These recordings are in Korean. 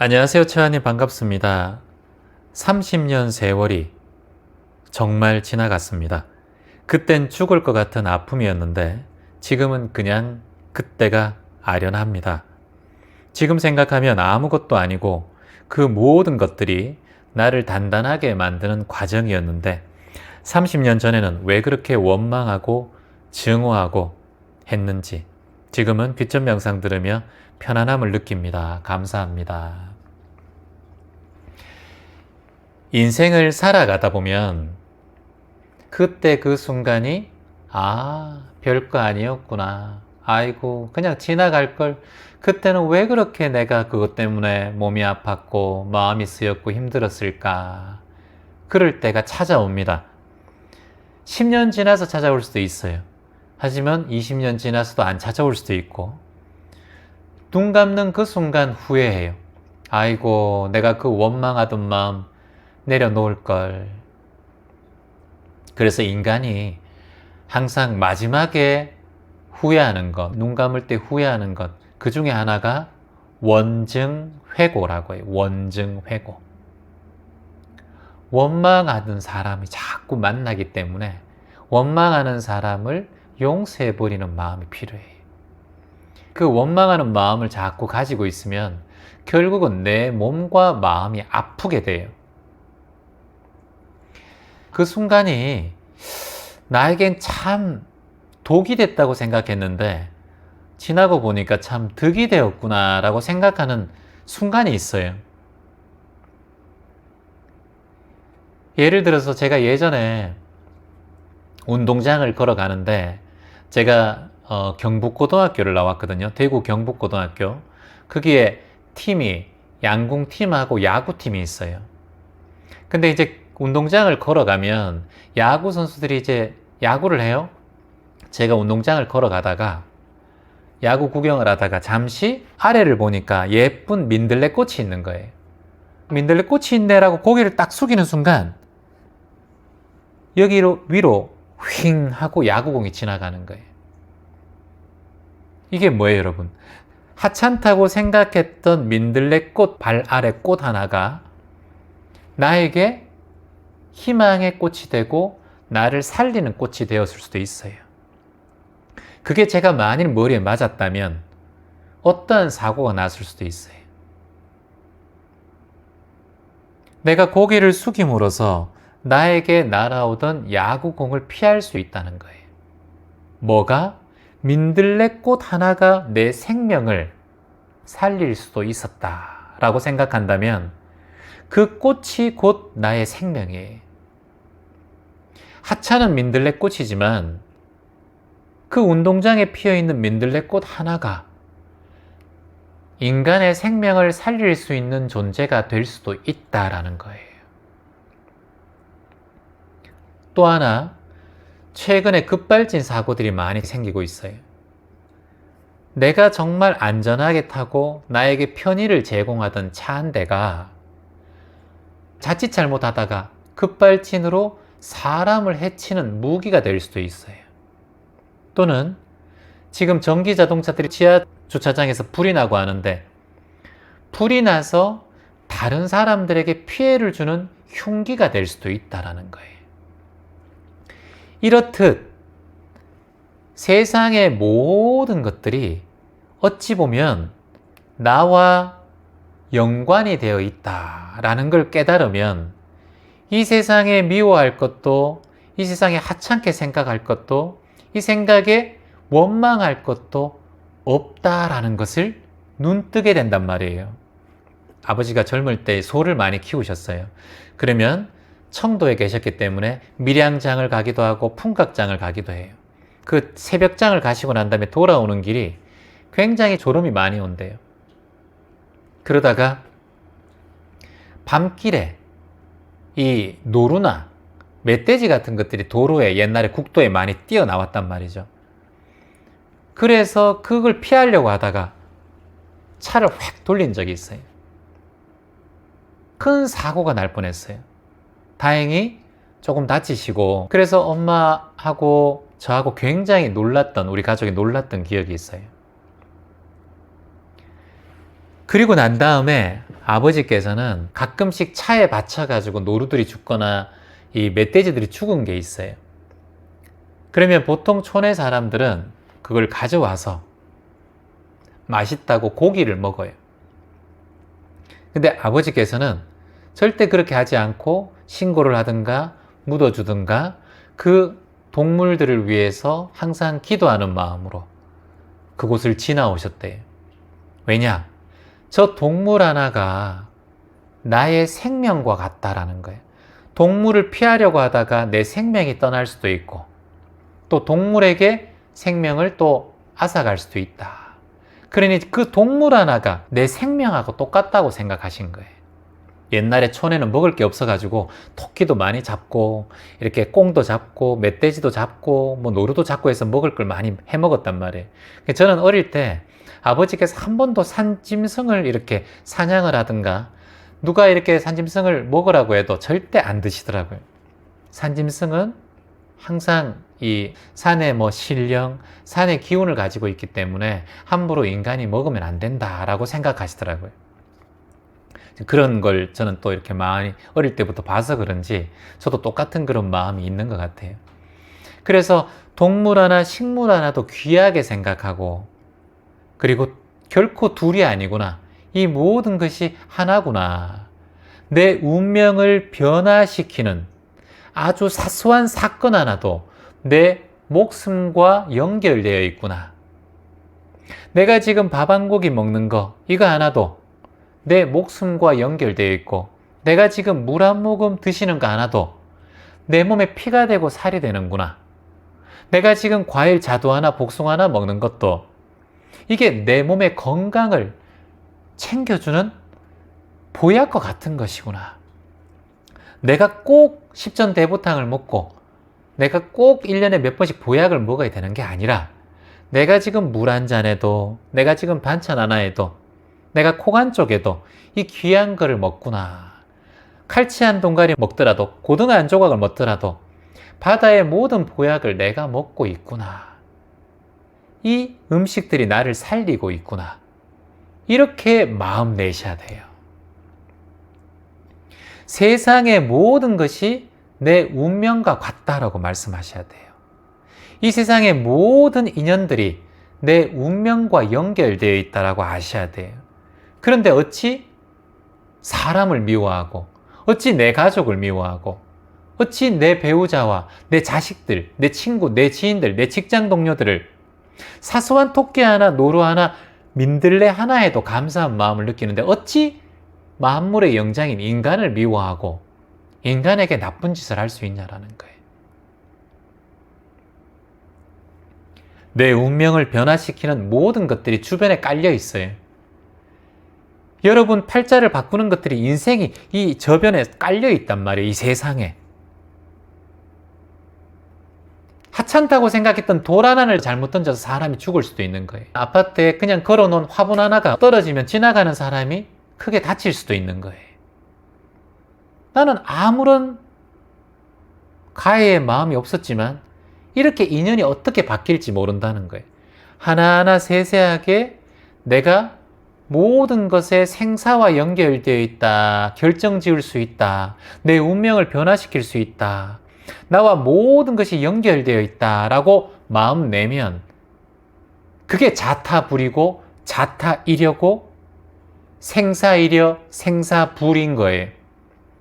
안녕하세요. 최환님 반갑습니다. 30년 세월이 정말 지나갔습니다. 그땐 죽을 것 같은 아픔이었는데 지금은 그냥 그때가 아련합니다. 지금 생각하면 아무것도 아니고 그 모든 것들이 나를 단단하게 만드는 과정이었는데 30년 전에는 왜 그렇게 원망하고 증오하고 했는지 지금은 귀점 명상 들으며 편안함을 느낍니다. 감사합니다. 인생을 살아가다 보면 그때 그 순간이 별거 아니었구나. 아이고 그냥 지나갈 걸. 그때는 왜 그렇게 내가 그것 때문에 몸이 아팠고 마음이 쓰였고 힘들었을까. 그럴 때가 찾아옵니다. 10년 지나서 찾아올 수도 있어요. 하지만 20년 지나서도 안 찾아올 수도 있고 눈 감는 그 순간 후회해요. 아이고 내가 그 원망하던 마음 내려놓을 걸. 그래서 인간이 항상 마지막에 후회하는 것, 눈 감을 때 후회하는 것, 그 중에 하나가 원증회고라고 해요. 원증회고. 원망하던 사람이 자꾸 만나기 때문에 원망하는 사람을 용서해버리는 마음이 필요해요. 그 원망하는 마음을 자꾸 가지고 있으면 결국은 내 몸과 마음이 아프게 돼요. 그 순간이 나에겐 참 독이 됐다고 생각했는데 지나고 보니까 참 득이 되었구나 라고 생각하는 순간이 있어요. 예를 들어서 제가 예전에 운동장을 걸어가는데 제가 경북고등학교를 나왔거든요. 대구 경북고등학교. 거기에 팀이 양궁팀하고 야구팀이 있어요. 근데 이제 운동장을 걸어가면 야구 선수들이 이제 야구를 해요. 제가 운동장을 걸어가다가 야구 구경을 하다가 잠시 아래를 보니까 예쁜 민들레꽃이 있는 거예요. 민들레꽃이 있네라고 고개를 딱 숙이는 순간 여기로 위로 휙 하고 야구공이 지나가는 거예요. 이게 뭐예요, 여러분? 하찮다고 생각했던 민들레꽃 발 아래 꽃 하나가 나에게 희망의 꽃이 되고 나를 살리는 꽃이 되었을 수도 있어요. 그게 제가 만일 머리에 맞았다면 어떠한 사고가 났을 수도 있어요. 내가 고개를 숙임으로써 나에게 날아오던 야구공을 피할 수 있다는 거예요. 뭐가? 민들레꽃 하나가 내 생명을 살릴 수도 있었다라고 생각한다면 그 꽃이 곧 나의 생명이에요. 하찮은 민들레꽃이지만 그 운동장에 피어있는 민들레꽃 하나가 인간의 생명을 살릴 수 있는 존재가 될 수도 있다라는 거예요. 또 하나, 최근에 급발진 사고들이 많이 생기고 있어요. 내가 정말 안전하게 타고 나에게 편의를 제공하던 차 한 대가 자칫 잘못하다가 급발진으로 사람을 해치는 무기가 될 수도 있어요. 또는 지금 전기 자동차들이 지하 주차장에서 불이 나고 하는데 불이 나서 다른 사람들에게 피해를 주는 흉기가 될 수도 있다는 거예요. 이렇듯 세상의 모든 것들이 어찌 보면 나와 연관이 되어 있다라는 걸 깨달으면 이 세상에 미워할 것도, 이 세상에 하찮게 생각할 것도, 이 생각에 원망할 것도 없다라는 것을 눈뜨게 된단 말이에요. 아버지가 젊을 때 소를 많이 키우셨어요. 그러면 청도에 계셨기 때문에 밀양장을 가기도 하고 풍각장을 가기도 해요. 그 새벽장을 가시고 난 다음에 돌아오는 길이 굉장히 졸음이 많이 온대요. 그러다가 밤길에 이 노루나 멧돼지 같은 것들이 도로에 옛날에 국도에 많이 뛰어나왔단 말이죠. 그래서 그걸 피하려고 하다가 차를 확 돌린 적이 있어요. 큰 사고가 날 뻔했어요. 다행히 조금 다치시고, 그래서 엄마하고 저하고 굉장히 놀랐던, 우리 가족이 놀랐던 기억이 있어요. 그리고 난 다음에 아버지께서는 가끔씩 차에 받쳐가지고 노루들이 죽거나 이 멧돼지들이 죽은 게 있어요. 그러면 보통 촌의 사람들은 그걸 가져와서 맛있다고 고기를 먹어요. 근데 아버지께서는 절대 그렇게 하지 않고 신고를 하든가 묻어주든가 그 동물들을 위해서 항상 기도하는 마음으로 그곳을 지나오셨대요. 왜냐? 저 동물 하나가 나의 생명과 같다라는 거예요. 동물을 피하려고 하다가 내 생명이 떠날 수도 있고 또 동물에게 생명을 또 앗아갈 수도 있다. 그러니 그 동물 하나가 내 생명하고 똑같다고 생각하신 거예요. 옛날에 촌에는 먹을 게 없어가지고 토끼도 많이 잡고 이렇게 꽁도 잡고 멧돼지도 잡고 뭐 노루도 잡고 해서 먹을 걸 많이 해 먹었단 말이에요. 저는 어릴 때 아버지께서 한 번도 산짐승을 이렇게 사냥을 하든가 누가 이렇게 산짐승을 먹으라고 해도 절대 안 드시더라고요. 산짐승은 항상 이 산의 뭐 신령, 산의 기운을 가지고 있기 때문에 함부로 인간이 먹으면 안 된다라고 생각하시더라고요. 그런 걸 저는 또 이렇게 많이 어릴 때부터 봐서 그런지 저도 똑같은 그런 마음이 있는 것 같아요. 그래서 동물 하나, 식물 하나도 귀하게 생각하고 그리고 결코 둘이 아니구나. 이 모든 것이 하나구나. 내 운명을 변화시키는 아주 사소한 사건 하나도 내 목숨과 연결되어 있구나. 내가 지금 밥 한 고기 먹는 거 이거 하나도 내 목숨과 연결되어 있고 내가 지금 물 한 모금 드시는 거 하나도 내 몸에 피가 되고 살이 되는구나. 내가 지금 과일 자두 하나 복숭아 하나 먹는 것도 이게 내 몸의 건강을 챙겨주는 보약과 같은 것이구나. 내가 꼭 십전대보탕을 먹고 내가 꼭 1년에 몇 번씩 보약을 먹어야 되는 게 아니라 내가 지금 물 한 잔에도 내가 지금 반찬 하나에도 내가 코간 쪽에도 이 귀한 거를 먹구나. 칼치 한 동가리 먹더라도 고등어 한 조각을 먹더라도 바다의 모든 보약을 내가 먹고 있구나. 이 음식들이 나를 살리고 있구나. 이렇게 마음 내셔야 돼요. 세상의 모든 것이 내 운명과 같다라고 말씀하셔야 돼요. 이 세상의 모든 인연들이 내 운명과 연결되어 있다라고 아셔야 돼요. 그런데 어찌 사람을 미워하고 어찌 내 가족을 미워하고 어찌 내 배우자와 내 자식들, 내 친구, 내 지인들, 내 직장 동료들을 사소한 토끼 하나, 노루 하나, 민들레 하나에도 감사한 마음을 느끼는데 어찌 만물의 영장인 인간을 미워하고 인간에게 나쁜 짓을 할 수 있냐라는 거예요. 내 운명을 변화시키는 모든 것들이 주변에 깔려 있어요. 여러분 팔자를 바꾸는 것들이 인생이 이 저변에 깔려 있단 말이에요. 이 세상에. 하찮다고 생각했던 돌 하나를 잘못 던져서 사람이 죽을 수도 있는 거예요. 아파트에 그냥 걸어놓은 화분 하나가 떨어지면 지나가는 사람이 크게 다칠 수도 있는 거예요. 나는 아무런 가해의 마음이 없었지만 이렇게 인연이 어떻게 바뀔지 모른다는 거예요. 하나하나 세세하게 내가 모든 것에 생사와 연결되어 있다. 결정 지을 수 있다. 내 운명을 변화시킬 수 있다. 나와 모든 것이 연결되어 있다라고 마음 내면 그게 자타불이고 자타이려고 생사이려 생사불인 거예요.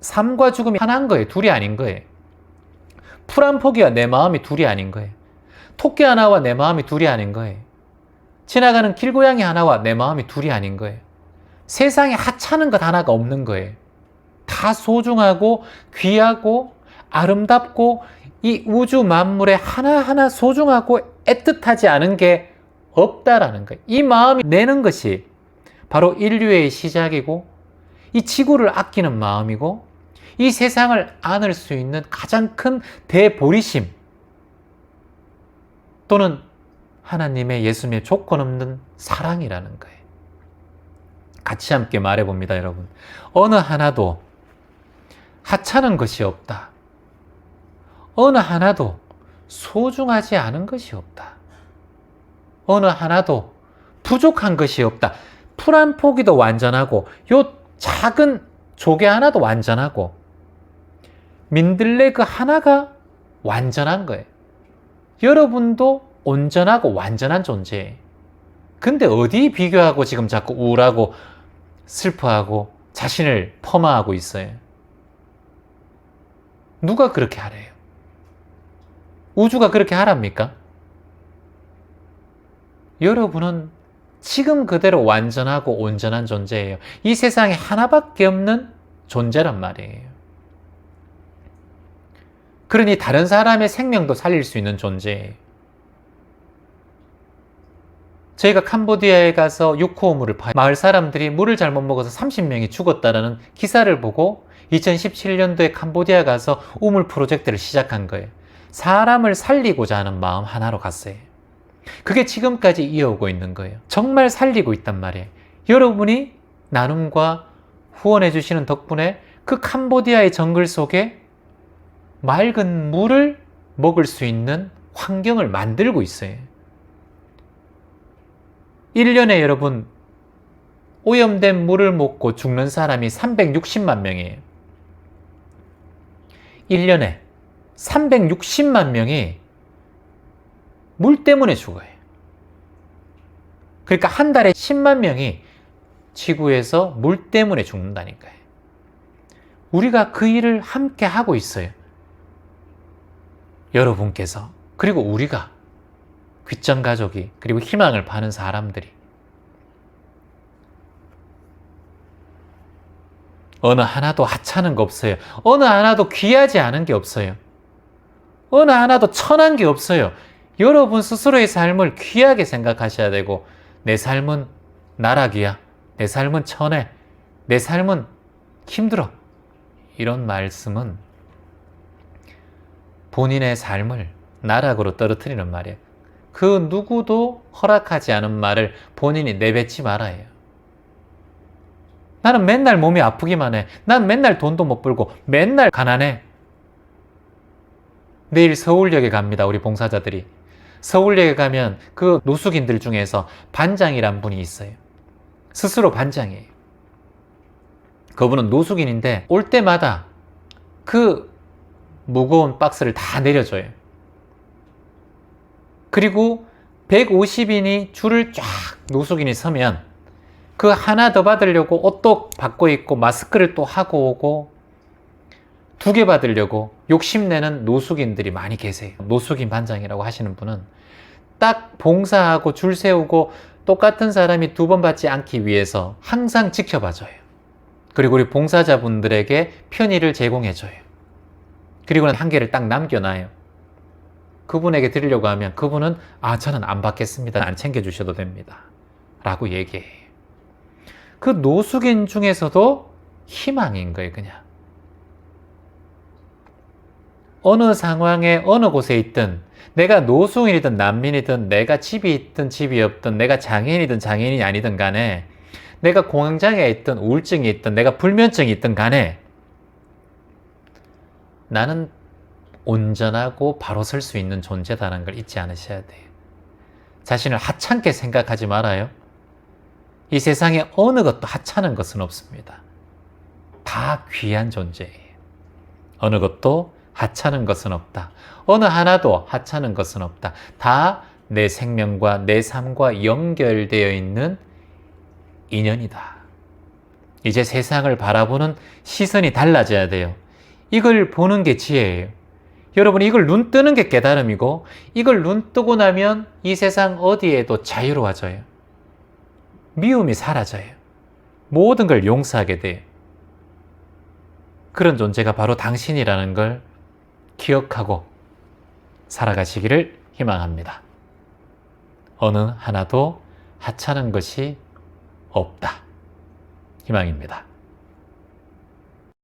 삶과 죽음이 하나인 거예요. 둘이 아닌 거예요. 풀 한 포기와 내 마음이 둘이 아닌 거예요. 토끼 하나와 내 마음이 둘이 아닌 거예요. 지나가는 길고양이 하나와 내 마음이 둘이 아닌 거예요. 세상에 하찮은 것 하나가 없는 거예요. 다 소중하고 귀하고 아름답고 이 우주 만물에 하나하나 소중하고 애틋하지 않은 게 없다라는 거예요. 이 마음이 내는 것이 바로 인류의 시작이고 이 지구를 아끼는 마음이고 이 세상을 안을 수 있는 가장 큰 대보리심 또는 하나님의 예수님의 조건 없는 사랑이라는 거예요. 같이 함께 말해봅니다, 여러분. 어느 하나도 하찮은 것이 없다. 어느 하나도 소중하지 않은 것이 없다. 어느 하나도 부족한 것이 없다. 풀 한 포기도 완전하고 요 작은 조개 하나도 완전하고 민들레 그 하나가 완전한 거예요. 여러분도 온전하고 완전한 존재예요. 근데 어디 비교하고 지금 자꾸 우울하고 슬퍼하고 자신을 폄하하고 있어요? 누가 그렇게 하래요? 우주가 그렇게 하랍니까? 여러분은 지금 그대로 완전하고 온전한 존재예요. 이 세상에 하나밖에 없는 존재란 말이에요. 그러니 다른 사람의 생명도 살릴 수 있는 존재예요. 저희가 캄보디아에 가서 육호우물을 파요. 마을 사람들이 물을 잘못 먹어서 30명이 죽었다는 기사를 보고 2017년도에 캄보디아 가서 우물 프로젝트를 시작한 거예요. 사람을 살리고자 하는 마음 하나로 갔어요. 그게 지금까지 이어오고 있는 거예요. 정말 살리고 있단 말이에요. 여러분이 나눔과 후원해 주시는 덕분에 그 캄보디아의 정글 속에 맑은 물을 먹을 수 있는 환경을 만들고 있어요. 1년에 여러분 오염된 물을 먹고 죽는 사람이 360만 명이에요. 1년에 360만 명이 물 때문에 죽어요. 그러니까 한 달에 10만 명이 지구에서 물 때문에 죽는다니까요. 우리가 그 일을 함께 하고 있어요. 여러분께서, 그리고 우리가, 귀천 가족이, 그리고 희망을 파는 사람들이. 어느 하나도 하찮은 거 없어요. 어느 하나도 귀하지 않은 게 없어요. 어느 하나도 천한 게 없어요. 여러분 스스로의 삶을 귀하게 생각하셔야 되고, 내 삶은 나락이야, 내 삶은 천해, 내 삶은 힘들어, 이런 말씀은 본인의 삶을 나락으로 떨어뜨리는 말이에요. 그 누구도 허락하지 않은 말을 본인이 내뱉지 말아야 해요. 나는 맨날 몸이 아프기만 해. 난 맨날 돈도 못 벌고 맨날 가난해. 내일 서울역에 갑니다. 우리 봉사자들이. 서울역에 가면 그 노숙인들 중에서 반장이란 분이 있어요. 스스로 반장이에요. 그분은 노숙인인데 올 때마다 그 무거운 박스를 다 내려줘요. 그리고 150인이 줄을 쫙 노숙인이 서면 그 하나 더 받으려고 옷도 바꿔 입고 마스크를 또 하고 오고 2개 받으려고 욕심내는 노숙인들이 많이 계세요. 노숙인 반장이라고 하시는 분은 딱 봉사하고 줄 세우고 똑같은 사람이 2번 받지 않기 위해서 항상 지켜봐줘요. 그리고 우리 봉사자분들에게 편의를 제공해줘요. 그리고는 한 개를 딱 남겨놔요. 그분에게 드리려고 하면 그분은 저는 안 받겠습니다. 안 챙겨주셔도 됩니다. 라고 얘기해요. 그 노숙인 중에서도 희망인 거예요, 그냥. 어느 상황에 어느 곳에 있든 내가 노숙인이든 난민이든 내가 집이 있든 집이 없든 내가 장애인이든 장애인이 아니든 간에 내가 공황장애가 있든 우울증이 있든 내가 불면증이 있든 간에 나는 온전하고 바로 설 수 있는 존재다라는 걸 잊지 않으셔야 돼요. 자신을 하찮게 생각하지 말아요. 이 세상에 어느 것도 하찮은 것은 없습니다. 다 귀한 존재예요. 어느 것도 하찮은 것은 없다. 어느 하나도 하찮은 것은 없다. 다 내 생명과 내 삶과 연결되어 있는 인연이다. 이제 세상을 바라보는 시선이 달라져야 돼요. 이걸 보는 게 지혜예요. 여러분, 이걸 눈 뜨는 게 깨달음이고 이걸 눈 뜨고 나면 이 세상 어디에도 자유로워져요. 미움이 사라져요. 모든 걸 용서하게 돼요. 그런 존재가 바로 당신이라는 걸 기억하고 살아가시기를 희망합니다. 어느 하나도 하찮은 것이 없다. 희망입니다.